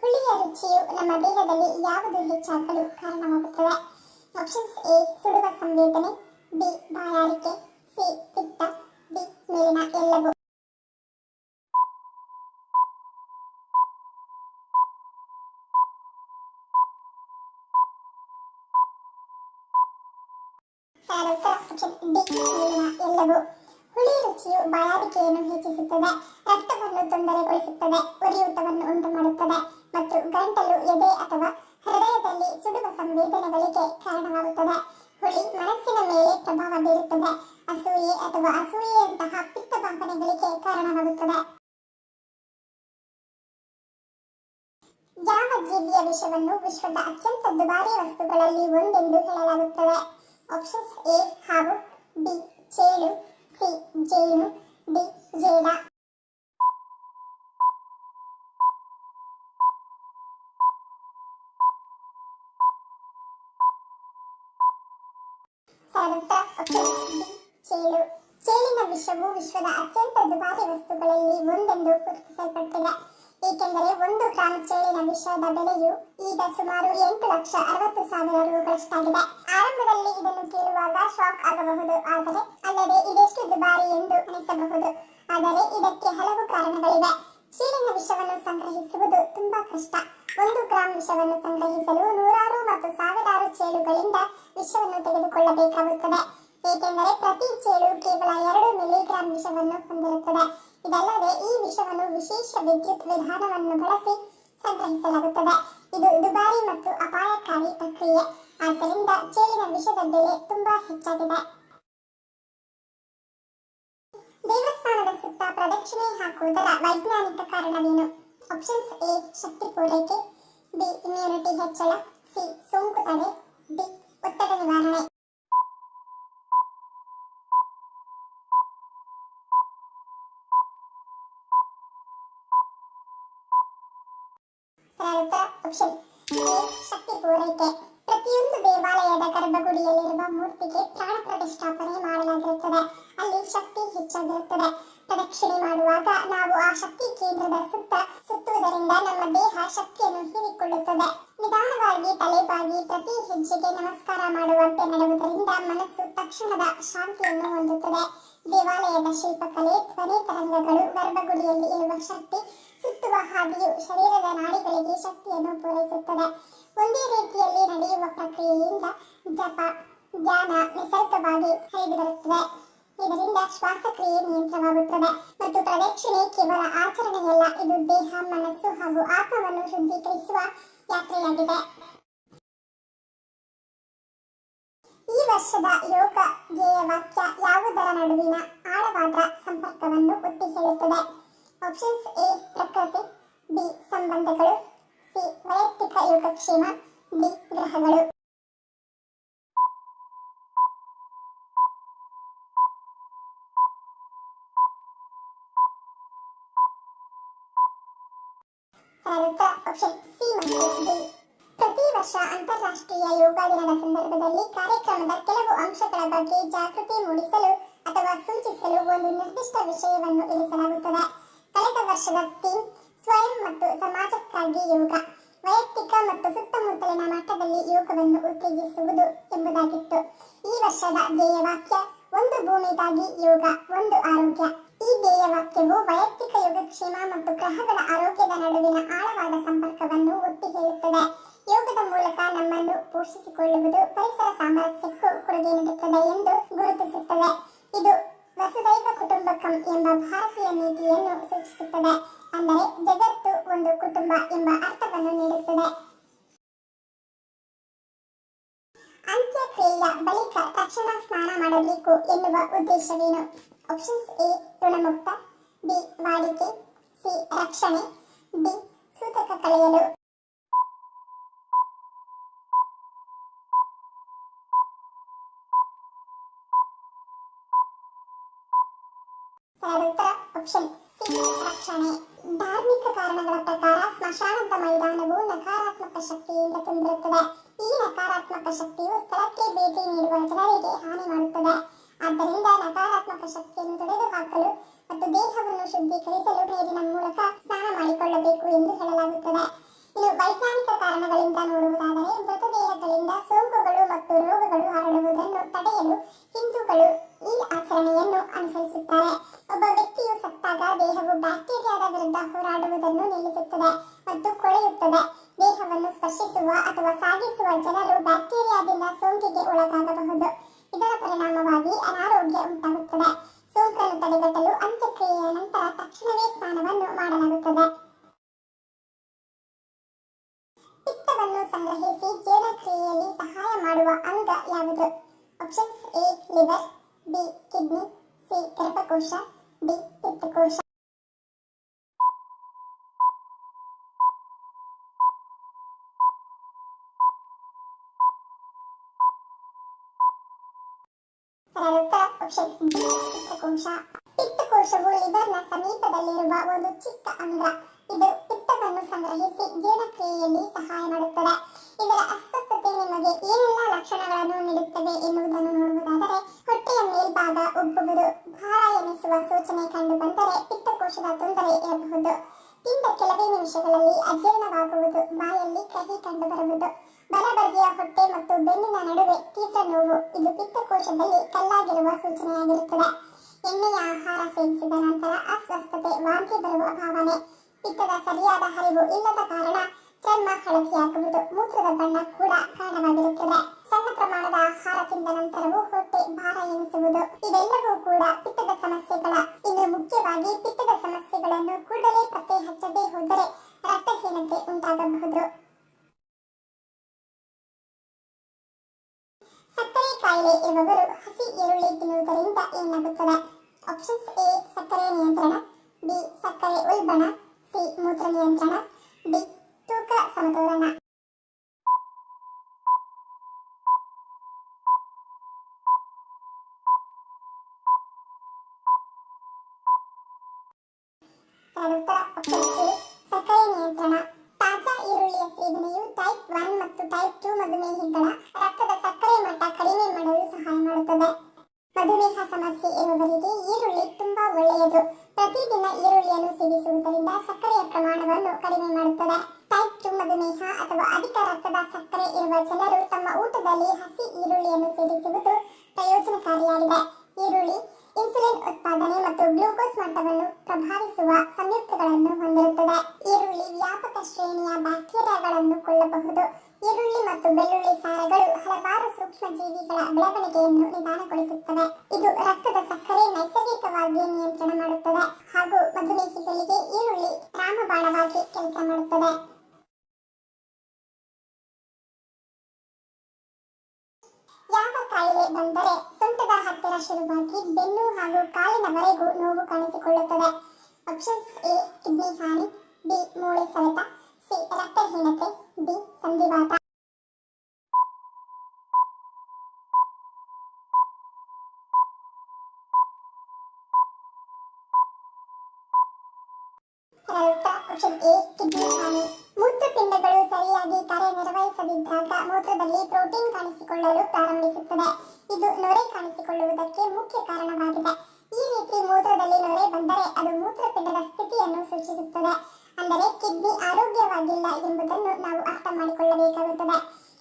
ಹುಳಿಯ ರುಚಿಯು ನಮ್ಮ ದೇಹದಲ್ಲಿ ಯಾವುದು ಹೆಚ್ಚಾಗಲು ಕಾರಣವಾಗುತ್ತದೆ? ಆಪ್ಷನ್ಸ್: ಎ ಸುಡುವ ಸಂವೇದನೆ, ಬಿ ಬಾಯಾರಿಕೆ, ಸಿ ಪಿತ್ತ, ಡಿ ಮೇಲಿನ ಎಲ್ಲವೂ. ಆಪ್ಷನ್ ಡಿ ಮೇಲಿನ ಎಲ್ಲವೂ. ಹುಳಿ ರುಚಿಯು ಬಾಯಾರಿಕೆಯನ್ನು ಹೆಚ್ಚಿಸುತ್ತದೆ, ರಕ್ತವನ್ನು ತೊಂದರೆಗೊಳಿಸುತ್ತದೆ, ಉರಿಯೂತವನ್ನು ಉಂಟು ಮಾಡುತ್ತದೆ ಮತ್ತು ಗಂಟಲು, ಎದೆ ಅಥವಾ ಹೃದಯದಲ್ಲಿ ಸುಡುವ ಸಂವೇದನೆಗಳಿಗೆ ಕಾರಣವಾಗುತ್ತದೆ. ಹುಳಿ ಮನಸ್ಸಿನ ಮೇಲೆ ಪ್ರಭಾವ ಬೀರುತ್ತದೆ, ಅಸೂಯೆ ಅಥವಾ ಅಸೂಯೆಯಂತಹ ಪಿತ್ತ ಭಾವನೆಗಳಿಗೆ ಕಾರಣವಾಗುತ್ತದೆ. ಯಾವ ಜೀವಿಯ ವಿಷವನ್ನು ವಿಶ್ವದ ಅತ್ಯಂತ ದುಬಾರಿ ವಸ್ತುಗಳಲ್ಲಿ ಒಂದೆಂದು ಹೇಳಲಾಗುತ್ತದೆ? ಆಪ್ಷನ್ಸ್: ಎ ಹಾವು, ಬಿ ಚೇಳು, ಸಿ ಜೇನು, ಡಿ ಜೇಡ. ಆಪ್ಷನ್ ಡಿ ಚೇಳು. ಚೇಳಿನ ವಿಷವು ವಿಶ್ವದ ಅತ್ಯಂತ ದುಬಾರಿ ವಸ್ತುಗಳಲ್ಲಿ ಒಂದೆಂದು ಗುರುತಿಸಲ್ಪಟ್ಟಿದೆ, ಏಕೆಂದರೆ 1 ಗ್ರಾಂ ಚೇಳಿನ ವಿಷದ ಬೆಲೆಯು ಈಗ ಸುಮಾರು 8,60,000 ರೂಗಳಷ್ಟಾಗಿದೆ. ಆರಂಭದಲ್ಲಿ ಇದನ್ನು ಕೇಳುವಾಗ ಶಾಕ್ ಆಗಬಹುದು, ಅಲ್ಲದೆ ಇದೆಷ್ಟು ದುಬಾರಿ ಎಂದು ಅನಿಸಬಹುದು. ಆದರೆ ಇದಕ್ಕೆ ಹಲವು ಕಾರಣಗಳಿವೆ. ಚೇಳಿನ ವಿಷವನ್ನು ಸಂಗ್ರಹಿಸುವುದು ತುಂಬಾ ಕಷ್ಟ. 1 ಗ್ರಾಂ ವಿಷವನ್ನು ಸಂಗ್ರಹಿಸಲು ನೂರಾರು ಮತ್ತು ಸಾವಿರಾರು ಚೇಳುಗಳಿಂದ ವಿಷವನ್ನು ತೆಗೆದುಕೊಳ್ಳಬೇಕಾಗುತ್ತದೆ, ಏಕೆಂದರೆ ಪ್ರತಿ ಚೇಳು ಕೇವಲ 2 ಮಿಲಿಗ್ರಾಂ ವಿಷವನ್ನು ಹೊಂದಿರುತ್ತದೆ. ಇದಲ್ಲದೆ ಈ ವಿಷವನ್ನು ವಿಶೇಷ ವಿದ್ಯುತ್ ವಿಧಾನವನ್ನು ಬಳಸಿ ಸಂಗ್ರಹಿಸಲಾಗುತ್ತದೆ. ಇದು ದುಬಾರಿ ಮತ್ತು ಅಪಾಯಕಾರಿ ಪ್ರಕ್ರಿಯೆ. ಆದ್ದರಿಂದ ಚೇಳಿನ ವಿಷದ ಬೆಲೆ ತುಂಬಾ ಹೆಚ್ಚಾಗಿದೆ. ದೇವಸ್ಥಾನದ ಸುತ್ತ ಪ್ರದಕ್ಷಿಣೆ ಹಾಕುವುದರ ವೈಜ್ಞಾನಿಕ ಕಾರಣವೇನು? ಆಪ್ಷನ್ಸ್: ಎ ಶಕ್ತಿ ಪೂರೈಕೆ, ಬಿ ಇಮ್ಯುನಿಟಿ ಹೆಚ್ಚಳ, ಸಿ ಸೋಂಕು ತಡೆ, ಡಿ ಒತ್ತಡ ನಿವಾರಣೆ. ಆಪ್ಷನ್ ಎ ಶಕ್ತಿ ಪೂರೈಕೆ. ಪ್ರತಿಯೊಂದು ದೇವಾಲಯದ ಗರ್ಭಗುಡಿಯಲ್ಲಿರುವ ಮೂರ್ತಿಗೆ ಪ್ರಾಣ ಪ್ರತಿಷ್ಠಾಪನೆ ಮಾಡಲಾಗಿರುತ್ತದೆ. ಅಲ್ಲಿ ಶಕ್ತಿ ಹೆಚ್ಚಾಗಿರುತ್ತದೆ. ಪ್ರದಕ್ಷಿಣೆ ಮಾಡುವಾಗ ನಾವು ಆ ಶಕ್ತಿ ಕೇಂದ್ರದ ಸುತ್ತ ಸುತ್ತುವುದರಿಂದ ನಮ್ಮ ದೇಹ ಶಕ್ತಿಯನ್ನು ಹೀರಿಕೊಳ್ಳುತ್ತದೆ. ನಿಧಾನವಾಗಿ ತಲೆಬಾಗಿ ಪ್ರತಿ ಹೆಜ್ಜೆಗೆ ನಮಸ್ಕಾರ ಮಾಡುವಂತೆ ನಡೆಯುವುದರಿಂದ ಮನಸ್ಸು ತಕ್ಷಣದ ಶಾಂತಿಯನ್ನು ಹೊಂದುತ್ತದೆ. ದೇವಾಲಯದ ಶಿಲ್ಪಕಲೆ, ಧ್ವನಿ ತರಂಗಗಳು, ಗರ್ಭಗುಡಿಯಲ್ಲಿ ಇರುವ ಶಕ್ತಿ ಸುತ್ತುವ ಹಾದಿಯು ಶರೀರದ ನಾಡಿಗಳಿಗೆ ಶಕ್ತಿಯನ್ನು ಪೂರೈಸುತ್ತದೆ. ಒಂದೇ ರೀತಿಯಲ್ಲಿ ನಡೆಯುವ ಪ್ರಕ್ರಿಯೆಯಿಂದ ಜಪ, ಧ್ಯಾನ ನಿಸರ್ಗವಾಗಿ ಹರಿದುಬರುತ್ತದೆ. ಇದರಿಂದ ಶ್ವಾಸಕ್ರಿಯೆ ನಿಯಂತ್ರಣವಾಗುತ್ತದೆ ಮತ್ತು ಪ್ರದಕ್ಷಿಣೆ ಕೇವಲ ಆಚರಣೆಯಲ್ಲ, ಇದು ದೇಹ, ಮನಸ್ಸು ಹಾಗೂ ಆತ್ಮವನ್ನು ಶುದ್ಧೀಕರಿಸುವ ಯಾತ್ರೆಯಾಗಿದೆ. ಈ ವರ್ಷದ ಯೋಗ ಧ್ಯೇಯವಾಕ್ಯ ಯಾವುದರ ನಡುವಿನ ಆಳವಾದ ಸಂಪರ್ಕವನ್ನು ಒತ್ತಿ ಹೇಳುತ್ತದೆ? ಆಪ್ಷನ್ಸ್: ಎ ಪ್ರಕೃತಿ, ಬಿ ಸಂಬಂಧಗಳು, ಸಿ ವೈಯಕ್ತಿಕ ಯೋಗಕ್ಷೇಮ, ಡಿ ಗ್ರಹಗಳು. ಆಪ್ಷನ್ ಸಿ ಮತ್ತು ಡಿ. ಪ್ರತಿ ವರ್ಷ ಅಂತಾರಾಷ್ಟ್ರೀಯ ಯೋಗ ದಿನದ ಸಂದರ್ಭದಲ್ಲಿ ಕಾರ್ಯಕ್ರಮದ ಕೆಲವು ಅಂಶಗಳ ಬಗ್ಗೆ ಜಾಗೃತಿ ಮೂಡಿಸಲು ಅಥವಾ ಸೂಚಿಸಲು ಒಂದು ನಿರ್ದಿಷ್ಟ ವಿಷಯವನ್ನು ಇರಿಸಲಾಗುತ್ತದೆ. ಕಳೆದ ವರ್ಷದ ಥೀಮ್ ಸ್ವಯಂ ಮತ್ತು ಸಮಾಜಕ್ಕಾಗಿ ಯೋಗ, ವೈಯಕ್ತಿಕ ಮತ್ತು ಸುತ್ತಮುತ್ತಲಿನ ಮಟ್ಟದಲ್ಲಿ ಯೋಗವನ್ನು ಉತ್ತೇಜಿಸುವುದು ಎಂಬುದಾಗಿತ್ತು. ಈ ವರ್ಷದ ಧ್ಯೇಯವಾಕ್ಯ ಒಂದು ಭೂಮಿಗಾಗಿ ಯೋಗ, ಒಂದು ಆರೋಗ್ಯ. ಈ ಧ್ಯೇಯವಾಕ್ಯವು ವೈಯಕ್ತಿಕ ಯೋಗಕ್ಷೇಮ ಮತ್ತು ಗ್ರಹಗಳ ಆರೋಗ್ಯದ ನಡುವಿನ ಆಳವಾದ ಸಂಪರ್ಕವನ್ನು ಒತ್ತಿ ಹೇಳುತ್ತದೆ. ಯೋಗದ ಮೂಲಕ ನಮ್ಮನ್ನು ಪೋಷಿಸಿಕೊಳ್ಳುವುದು ಪರಿಸರ ಸಾಮರಸ್ಯಕ್ಕೂ ಕೊಡುಗೆ ನೀಡುತ್ತದೆ ಎಂದು ಗುರುತಿಸುತ್ತದೆ. ಇದು ವಸುದೈವ ಕುಟುಂಬಕಂ ಎಂಬ ಭಾರತೀಯ ನೀತಿಯನ್ನು ಸೂಚಿಸುತ್ತದೆ, ಅಂದರೆ ಜಗತ್ತು ಒಂದು ಕುಟುಂಬ ಎಂಬ ಅರ್ಥವನ್ನು ನೀಡುತ್ತದೆ. ಅಂತ್ಯಕ್ರಿಯೆಯ ಬಳಿಕ ತಕ್ಷಣ ಸ್ನಾನ ಮಾಡಬೇಕು ಎನ್ನುವ ಉದ್ದೇಶವೇನು? ಆಪ್ಷನ್ಸ್: ಎ ಋಣಮುಕ್ತ, ಬಿ ವಾಡಿಕೆ, ಸಿ ರಕ್ಷಣೆ, ಡಿ ಸೂತಕ ಕಳೆಯಲು. ಆಪ್ಷನ್ ಸಿ ರಕ್ಷಣೆ. ಧಾರ್ಮಿಕ ಕಾರಣಗಳ ಪ್ರಕಾರ ಸ್ಮಶಾನದ ಮೈದಾನವು ನಕಾರಾತ್ಮಕ ಶಕ್ತಿಯಿಂದ ತುಂಬಿರುತ್ತದೆ. ಈ ನಕಾರಾತ್ಮಕ ಶಕ್ತಿಯು ಸ್ಥಳಕ್ಕೆ ಭೇಟಿ ನೀಡುವ ಜನರಿಗೆ ಹಾನಿ ಮಾಡುತ್ತದೆ. ಆದ್ದರಿಂದ ನಕಾರಾತ್ಮಕ ಶಕ್ತಿಯನ್ನು ತೊಡೆದುಹಾಕಲು ಮತ್ತು ದೇಹವನ್ನು ಶುದ್ಧೀಕರಿಸಲು ನೀರಿನ ಮೂಲಕ ಸ್ನಾನ ಮಾಡಿಕೊಳ್ಳಬೇಕು ಎಂದು ಹೇಳಲಾಗುತ್ತದೆ. ಇನ್ನು ವೈಜ್ಞಾನಿಕ ಕಾರಣಗಳಿಂದ ನೋಡುವುದಾದರೆ ಮೃತದೇಹಗಳಿಂದ ಸೋಂಕುಗಳು ಮತ್ತು ರೋಗಗಳು ಹರಡುವುದನ್ನು ತಡೆಯಲು ಹಿಂದೂಗಳು ಈ ಆಚರಣೆಯನ್ನು ಅನುಸರಿಸುತ್ತಾರೆ. ಒಬ್ಬ ವ್ಯಕ್ತಿಯು ಸತ್ತಾಗ ದೇಹವು ಬ್ಯಾಕ್ಟೀರಿಯಾದ ವಿರುದ್ಧ ಹೋರಾಡುವುದನ್ನು ನಿಲ್ಲಿಸುತ್ತದೆ ಮತ್ತು ಕೊಳೆಯುತ್ತದೆ. ದೇಹವನ್ನು ಸ್ಪರ್ಶಿಸುವ ಅಥವಾ ಸಾಗಿಸುವ ಜನರು ಬ್ಯಾಕ್ಟೀರಿಯಾದಿಂದ ಸೋಂಕಿಗೆ ಒಳಗಾಗಬಹುದು. ಇದರ ಪರಿಣಾಮವಾಗಿ ಅನಾರೋಗ್ಯ ಉಂಟಾಗುತ್ತದೆ. ಸೋಂಕನ್ನು ತಡೆಗಟ್ಟಲು ಅಂತ್ಯಕ್ರಿಯೆಯ ನಂತರ ತಕ್ಷಣವೇ ಸ್ನಾನವನ್ನು ಮಾಡಲಾಗುತ್ತದೆ. ಪಿತ್ತವನ್ನು ಸಂಗ್ರಹಿಸಿ ಜೀರ್ಣಕ್ರಿಯೆಯಲ್ಲಿ ಸಹಾಯ ಮಾಡುವ ಅಂಗ ಯಾವುದು? Options A liver, B kidney, C ಗರ್ಭಕೋಶ, ಡಿ ಪಿತ್ತಕೋಶ. ಆಪ್ಷನ್ ಡಿ ಪಿತ್ತಕೋಶ. ಪಿತ್ತಕೋಶವು ಲಿವರ್ನ ಸಮೀಪದಲ್ಲಿರುವ ಒಂದು ಚಿಕ್ಕ ಅಂಗ. ಇದು ಪಿತ್ತವನ್ನು ಸಂಗ್ರಹಿಸಿ ಜೀರ್ಣಕ್ರಿಯೆಯಲ್ಲಿ ಸಹಾಯ ಮಾಡುತ್ತದೆ. ಇದರ ಅಸ್ವಸ್ಥತೆ ನಿಮಗೆ ಏನೆಲ್ಲ ಲಕ್ಷಣಗಳನ್ನು ನೀಡುತ್ತವೆ ಎನ್ನುವುದನ್ನು ನೋಡುವುದಾದರೆ ಹೊಟ್ಟೆಯ ಮೇಲ್ಭಾಗ ಉಬ್ಬುವುದು, ಭಾರ ಎನಿಸುವ ಸೂಚನೆ ಕಂಡು ಬಂದರೆ ಪಿತ್ತಕೋಶದ ತೊಂದರೆ ಇರಬಹುದು. ತಿಂದ ಕೆಲವೇ ನಿಮಿಷಗಳಲ್ಲಿ ಅಜೀರ್ಣವಾಗುವುದು, ಬಾಯಲ್ಲಿ ಕಹಿ ಕಂಡುಬರುವುದು, ಬಲಬದಿಯ ಹೊಟ್ಟೆ ಮತ್ತು ಬೆನ್ನಿನ ನಡುವೆ ತೀವ್ರ ನೋವು, ಇದು ಪಿತ್ತಕೋಶದಲ್ಲಿ ಕಲ್ಲಾಗಿರುವ ಸೂಚನೆಯಾಗಿರುತ್ತದೆ. ಎಣ್ಣೆಯ ಆಹಾರ ಸೇವಿಸಿದ ನಂತರ ಅಸ್ವಸ್ಥತೆ, ವಾಂತಿ ಬರುವ ಭಾವನೆ, ಪಿತ್ತದ ಸರಿಯಾದ ಹರಿವು ಇಲ್ಲದ ಕಾರಣ ಚರ್ಮ ಹಳದಿಯಾಗುವುದು, ಮೂತ್ರದ ಬಣ್ಣ ಕೂಡ ಕಾರಣವಾಗಿರುತ್ತದೆ. ಸಣ್ಣ ಪ್ರಮಾಣದ ಆಹಾರ ತಿಂದ ನಂತರವೂ ಹೊಟ್ಟೆ ಭಾರ ಎನಿಸುವುದು, ಇವೆಲ್ಲವೂ ಕೂಡ ಪಿತ್ತದ ಸಮಸ್ಯೆಗಳ. ಇನ್ನು ಮುಖ್ಯವಾಗಿ ಪಿತ್ತದ ಸಮಸ್ಯೆಗಳನ್ನು ಕೂಡಲೇ ಪತ್ತೆ ಹಚ್ಚದೇ ಹೋದರೆ ರಕ್ತಹೀನತೆ ಉಂಟಾಗಬಹುದು. ಸಕ್ಕರೆ ಕಾಯಿಲೆ ಇರುವವರು ಹಸಿ ಈರುಳ್ಳಿ ತಿನ್ನುವುದರಿಂದ ಏನಾಗುತ್ತದೆ? ಆಪ್ಷನ್ಸ್ ಎ ಸಕ್ಕರೆ ನಿಯಂತ್ರಣ, ಬಿ ಸಕ್ಕರೆ ಉಲ್ಬಣ, ಸಿ ಮೂತ್ರ ನಿಯಂತ್ರಣ, ಡಿ ತೂಕ ಸಮತೋಲನ. ಆಪ್ಷನ್ ಎ ಸಕ್ಕರೆ ನಿಯಂತ್ರಣ. ತಾಜಾ ಈರುಳ್ಳಿಯ ಸೇವನೆಯು ಟೈಪ್ 1 ಮತ್ತು ಟೈಪ್ 2 ಮಧುಮೇಹಿಗಳ ರಕ್ತದ ಸಕ್ಕರೆ ಮಟ್ಟ ಕಡಿಮೆ ಮಾಡಲು ಸಹಾಯ ಮಾಡುತ್ತದೆ. ಮಧುಮೇಹ ಸಮಸ್ಯೆ ಇರುವವರಿಗೆ ಈರುಳ್ಳಿ ತುಂಬಾ ಒಳ್ಳೆಯದು. ಪ್ರತಿದಿನ ಈರುಳ್ಳಿಯನ್ನು ಸೇವಿಸುವುದರಿಂದ ಸಕ್ಕರೆಯ ಪ್ರಮಾಣವನ್ನು ಕಡಿಮೆ ಮಾಡುತ್ತದೆ. ಟೈಪ್ 2 ಮಧುಮೇಹ ಅಥವಾ ಅಧಿಕ ರಕ್ತದ ಸಕ್ಕರೆ ಇರುವ ಜನರು ತಮ್ಮ ಊಟದಲ್ಲಿ ಹಸಿ ಈರುಳ್ಳಿಯನ್ನು ಸೇವಿಸುವುದು ಪ್ರಯೋಜನಕಾರಿಯಾಗಿದೆ. ಈರುಳ್ಳಿ ಇನ್ಸುಲಿನ್ ಉತ್ಪಾದನೆ ಮತ್ತು ಗ್ಲೂಕೋಸ್ ಮಟ್ಟವನ್ನು ಪ್ರಭಾವಿಸುವ ಸಂಯುಕ್ತಗಳನ್ನು ಹೊಂದಿರುತ್ತದೆ. ಈರುಳ್ಳಿ ವ್ಯಾಪಕ ಶ್ರೇಣಿಯ ಬ್ಯಾಕ್ಟೀರಿಯಾಗಳನ್ನು ಕೊಲ್ಲಬಹುದು. ಈರುಳ್ಳಿ ಮತ್ತು ಬೆಳ್ಳುಳ್ಳಿ ಸಾರಗಳು ಹಲವಾರು ಸೂಕ್ಷ್ಮ ಜೀವಿಗಳ ಬೆಳವಣಿಗೆಯನ್ನು ನಿಧಾನಗೊಳಿಸುತ್ತವೆ. ಇದು ರಕ್ತದ ಸಕ್ಕರೆ ನೈಸರ್ಗಿಕವಾಗಿ ನಿಯಂತ್ರಣ ಮಾಡುತ್ತದೆ ಹಾಗೂ ಮಧುಮೇಹಿಗಳಿಗೆ ಈರುಳ್ಳಿ ರಾಮಬಾಣವಾಗಿ ಕೆಲಸ ಮಾಡುತ್ತದೆ. ಯಾವ ಕಾಯಿಲೆ ಬಂದರೆ ಸೊಂಟದ ಹತ್ತಿರ ಶುರುವಾಗಿ ಬೆನ್ನು ಹಾಗೂ ಕಾಲಿನವರೆಗೂ ನೋವು ಕಾಣಿಸಿಕೊಳ್ಳುತ್ತದೆ? ಆಪ್ಷನ್ಸ್ ಎ ಕಿಡ್ನಿ ಹಾನಿ, ಬಿ ಮೂಳೆ ಸವೆತ, ಸಿ ರಕ್ತಹೀನತೆ, ಡಿ ಸಂಧಿವಾತ. ಆಪ್ಷನ್ ಎ ಕಿಡ್ನಿ ಹಾನಿ. ಮೂತ್ರಪಿಂಡಗಳು ಸರಿಯಾಗಿ ಕಾರ್ಯನಿರ್ವಹಿಸದಿದ್ದಾಗ ಮೂತ್ರದಲ್ಲಿ ಪ್ರೋಟೀನ್ ಕಾಣಿಸಿಕೊಳ್ಳಲು ಪ್ರಾರಂಭಿಸುತ್ತದೆ. ಇದು ನೊರೆ ಕಾಣಿಸಿಕೊಳ್ಳುವುದಕ್ಕೆ ಮುಖ್ಯ ಕಾರಣವಾಗಿದೆ. ಈ ರೀತಿ ಮೂತ್ರದಲ್ಲಿ ನೊರೆ ಬಂದರೆ ಅದು ಮೂತ್ರಪಿಂಡದ ಸ್ಥಿತಿಯನ್ನು ಸೂಚಿಸುತ್ತದೆ. ಅಂದರೆ ಕಿಡ್ನಿ ಆರೋಗ್ಯವಾಗಿಲ್ಲ ಎಂಬುದನ್ನು ನಾವು ಅರ್ಥ ಮಾಡಿಕೊಳ್ಳಬೇಕಾಗುತ್ತದೆ.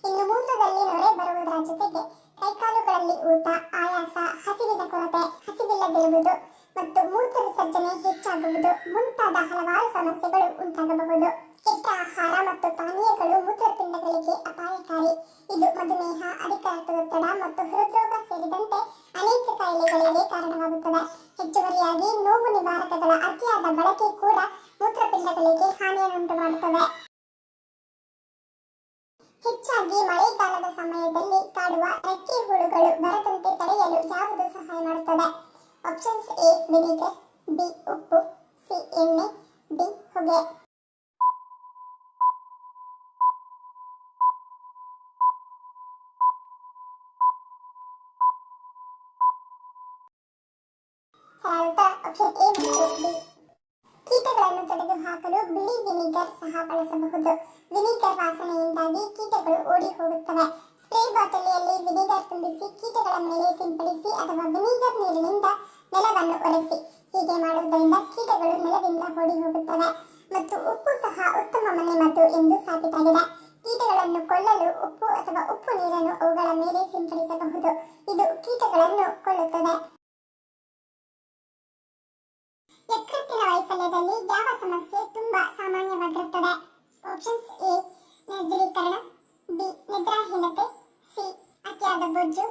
ಇನ್ನು ಮೂತ್ರದಲ್ಲಿ ನೊರೆ ಬರುವುದರ ಜೊತೆಗೆ ಕೈಕಾಲುಗಳಲ್ಲಿ ಊತ, ಆಯಾಸ, ಹಸಿವಿನ ಕೊರತೆ, ಹಸಿವಿಲ್ಲದಿರುವುದು ಮತ್ತು ಮೂತ್ರ ವಿಸರ್ಜನೆ ಹೆಚ್ಚಾಗುವುದು ಮುಂತಾದ ಹಲವಾರು ಸಮಸ್ಯೆಗಳು ಉಂಟಾಗಬಹುದು. ಕೆಟ್ಟ ಆಹಾರ ಮತ್ತು ಪಾನೀಯಗಳು ಮೂತ್ರಪಿಂಡಗಳಿಗೆ ಅಪಾಯಕಾರಿ. ಇದು ಮಧುಮೇಹ, ಅಧಿಕ ರಕ್ತದೊತ್ತಡ ಮತ್ತು ಹೃದ್ರೋಗ ಸೇರಿದಂತೆ ಅನೇಕ ಕಾಯಿಲೆಗಳಿಗೆ ಕಾರಣವಾಗುತ್ತದೆ. ಹೆಚ್ಚುವರಿಯಾಗಿ ನೋವು ನಿವಾರಕಗಳ ಅತಿಯಾದ ಬಳಕೆ ಕೂಡ ಮೂತ್ರಪಿಂಡಗಳಿಗೆ ಹಾನಿಯನ್ನುಂಟು ಮಾಡುತ್ತದೆ. ಹೆಚ್ಚಾಗಿ ಮಳೆಗಾಲದ ಸಮಯದಲ್ಲಿ ಕಾಡುವ ರೆಕ್ಕೆ ಹುಳುಗಳು ಬರದಂತೆ ತಡೆಯಲು ಯಾವುದು ಸಹಾಯ ಮಾಡುತ್ತದೆ? ಆಪ್ಷನ್ಸ್ ಎ ವಿನಿಗರ್, ಬಿ ಉಪ್ಪು, ಸಿ ಎಣ್ಣೆ, ಡಿ ಹೊಗೆ. ಆಪ್ಷನ್ ಎ ಮತ್ತು ಬಿ. ಕೀಟಗಳನ್ನು ತೆಗೆದುಹಾಕಲು ಬಿಳಿ ವಿನಿಗರ್ ಸಹ ಬಳಸಬಹುದು. ವಿನಿಗರ್ ವಾಸನೆಯಿಂದಾಗಿ ಕೀಟಗಳು ಓಡಿ ಹೋಗುತ್ತವೆ. ಸ್ಪ್ರೇ ಬಾಟಲಿಯಲ್ಲಿ ವಿನಿಗರ್ ತುಂಬಿಸಿ ಕೀಟಗಳ ಮೇಲೆ ಸಿಂಪಡಿಸಿ ಅಥವಾ ವಿನಿಗರ್ ನೀರಿನಿಂದ ನೆಲವನ್ನು ಒರೆಸಿ. ಹೀಗೆ ಮಾಡುವುದರಿಂದ ಕೀಟಗಳು ನೆಲದಿಂದ ಓಡಿ ಹೋಗುತ್ತವೆ. ಮತ್ತು ಉಪ್ಪು ಸಹ ಉತ್ತಮ ಮನೆಮದ್ದು ಎಂದು ಸಾಬೀತಾಗಿದೆ. ಕೀಟಗಳನ್ನು ಕೊಲ್ಲಲು ಉಪ್ಪು ಅಥವಾ ಉಪ್ಪು ನೀರನ್ನು ಅವುಗಳ ಮೇಲೆ ಸಿಂಪಡಿಸಬಹುದು. ಇದು ಕೀಟಗಳನ್ನು ಕೊಲ್ಲುತ್ತದೆ. ಯಕೃತ್ತಿನ ವೈಫಲ್ಯದಲ್ಲಿ ಯಾವ ಸಮಸ್ಯೆ ತುಂಬಾ ಸಾಮಾನ್ಯವಾಗಿರುತ್ತದೆ? ಆಪ್ಷನ್ಸ್: ಎ ನಿರ್ಜಲೀಕರಣ, ಬಿ ನಿದ್ರಾಹೀನತೆ, ಸಿ ಅತಿಯಾದ ಬೊಜ್ಜು,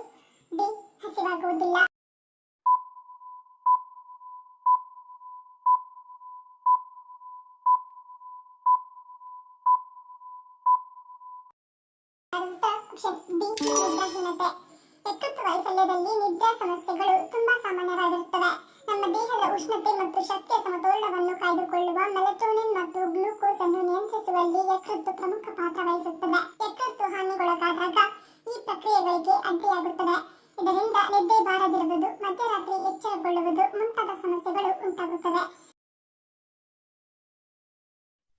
ಡಿ ಹಸಿವಾಗುವುದಿಲ್ಲ. ಆಪ್ಷನ್ ಬಿ ನಿದ್ರಾಹೀನತೆ. ಯಕೃತ್ತು ವೈಫಲ್ಯದಲ್ಲಿ ನಿದ್ರಾ ಸಮಸ್ಯೆಗಳು ತುಂಬಾ ಸಾಮಾನ್ಯವಾಗಿರುತ್ತವೆ. ನಮ್ಮ ದೇಹದ ಉಷ್ಣತೆ ಮತ್ತು ಶಕ್ತಿಯ ಸಮತೋಲನವನ್ನು ಕಾಯ್ದುಕೊಳ್ಳುವ ಮೆಲಟೋನಿನ್ ಮತ್ತು ಗ್ಲೂಕೋಸ್ ಅನ್ನು ನಿಯಂತ್ರಿಸುವಲ್ಲಿ ಯಕೃತ್ತು ಪ್ರಮುಖ ಪಾತ್ರ ವಹಿಸುತ್ತದೆ. ಯಕೃತ್ತು ಹಾನಿಗೊಳಗಾದಾಗ ಈ ಪ್ರಕ್ರಿಯೆಗಳಿಗೆ ಅಡ್ಡಿಯಾಗುತ್ತದೆ. ಇದರಿಂದ ನಿದ್ದೆ ಬಾರದಿರುವುದು, ಮಧ್ಯರಾತ್ರಿ ಎಚ್ಚರಗೊಳ್ಳುವುದು ಮುಂತಾದ ಸಮಸ್ಯೆಗಳು ಉಂಟಾಗುತ್ತವೆ.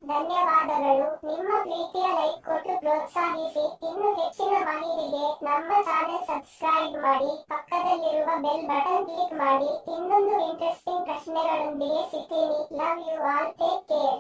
ಧನ್ಯವಾದಗಳು. ನಿಮ್ಮ ಪ್ರೀತಿಯ ಲೈಕ್ ಕೊಟ್ಟು ಪ್ರೋತ್ಸಾಹಿಸಿ. ಇನ್ನು ಹೆಚ್ಚಿನ ಮಾಹಿತಿಗೆ ನಮ್ಮ ಚಾನೆಲ್ ಸಬ್ಸ್ಕ್ರೈಬ್ ಮಾಡಿ, ಪಕ್ಕದಲ್ಲಿರುವ ಬೆಲ್ ಬಟನ್ ಕ್ಲಿಕ್ ಮಾಡಿ. ಇನ್ನೊಂದು ಇಂಟ್ರೆಸ್ಟಿಂಗ್ ಪ್ರಶ್ನೆಗಳೊಂದಿಗೆ ಸಿಗ್ತೀನಿ. Love you all. Take care.